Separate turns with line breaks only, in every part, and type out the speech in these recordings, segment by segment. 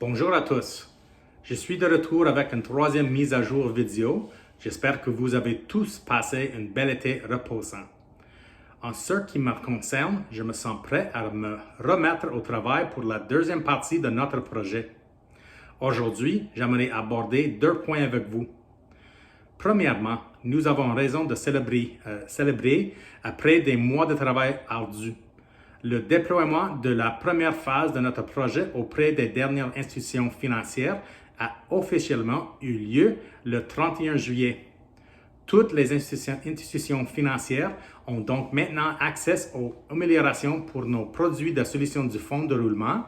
Bonjour à tous. Je suis de retour avec une troisième mise à jour vidéo. J'espère que vous avez tous passé un bel été reposant. En ce qui me concerne, je me sens prêt à me remettre au travail pour la deuxième partie de notre projet. Aujourd'hui, j'aimerais aborder deux points avec vous. Premièrement, nous avons raison de célébrer après des mois de travail ardu. Le déploiement de la première phase de notre projet auprès des dernières institutions financières a officiellement eu lieu le 31 juillet. Toutes les institutions financières ont donc maintenant accès aux améliorations pour nos produits de solutions du fonds de roulement,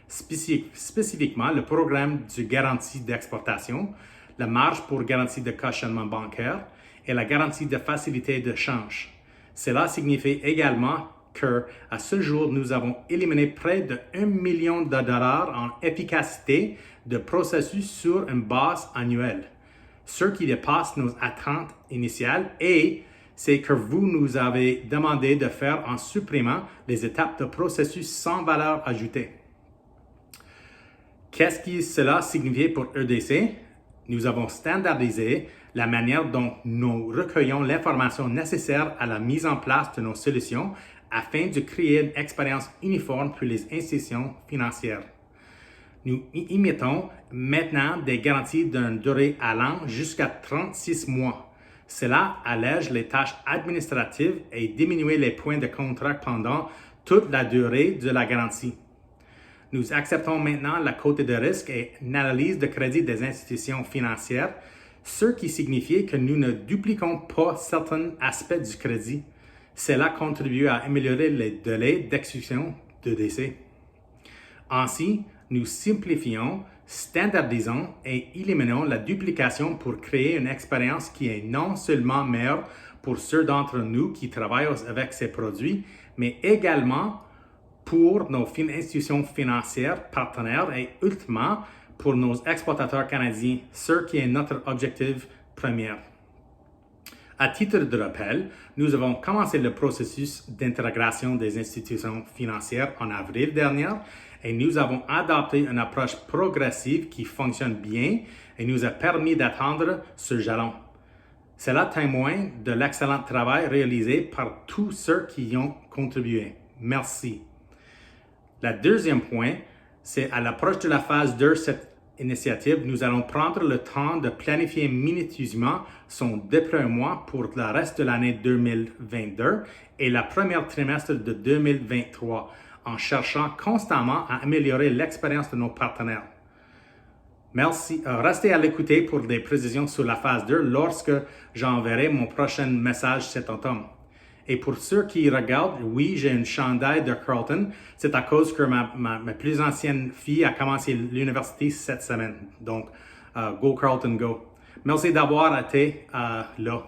spécifiquement le programme de garantie d'exportation, la marge pour garantie de cautionnement bancaire et la garantie de facilité de change. Cela signifie également qu'à ce jour, nous avons éliminé près de 1 million de dollars en efficacité de processus sur une base annuelle, ce qui dépasse nos attentes initiales et c'est que vous nous avez demandé de faire en supprimant les étapes de processus sans valeur ajoutée. Qu'est-ce que cela signifie pour EDC? Nous avons standardisé la manière dont nous recueillons l'information nécessaire à la mise en place de nos solutions afin de créer une expérience uniforme pour les institutions financières. Nous imitons maintenant des garanties d'une durée allant jusqu'à 36 mois. Cela allège les tâches administratives et diminue les points de contrat pendant toute la durée de la garantie. Nous acceptons maintenant la cote de risque et une analyse de crédit des institutions financières, ce qui signifie que nous ne dupliquons pas certains aspects du crédit. Cela contribue à améliorer les délais d'exécution d'EDC. Ainsi, nous simplifions, standardisons et éliminons la duplication pour créer une expérience qui est non seulement meilleure pour ceux d'entre nous qui travaillent avec ces produits, mais également pour nos institutions financières partenaires et ultimement pour nos exportateurs canadiens, ce qui est notre objectif premier. À titre de rappel, nous avons commencé le processus d'intégration des institutions financières en avril dernier et nous avons adopté une approche progressive qui fonctionne bien et nous a permis d'atteindre ce jalon. Cela témoigne de l'excellent travail réalisé par tous ceux qui y ont contribué. Merci. Le deuxième point, c'est à l'approche de la phase 2 de cette initiative, nous allons prendre le temps de planifier minutieusement son déploiement pour le reste de l'année 2022 et le premier trimestre de 2023 en cherchant constamment à améliorer l'expérience de nos partenaires. Merci. Restez à l'écoute pour des précisions sur la phase 2 lorsque j'enverrai mon prochain message cet automne. Et pour ceux qui regardent, oui, j'ai une chandail de Carleton. C'est à cause que ma plus ancienne fille a commencé l'université cette semaine. Donc, go Carleton, go. Merci d'avoir été là.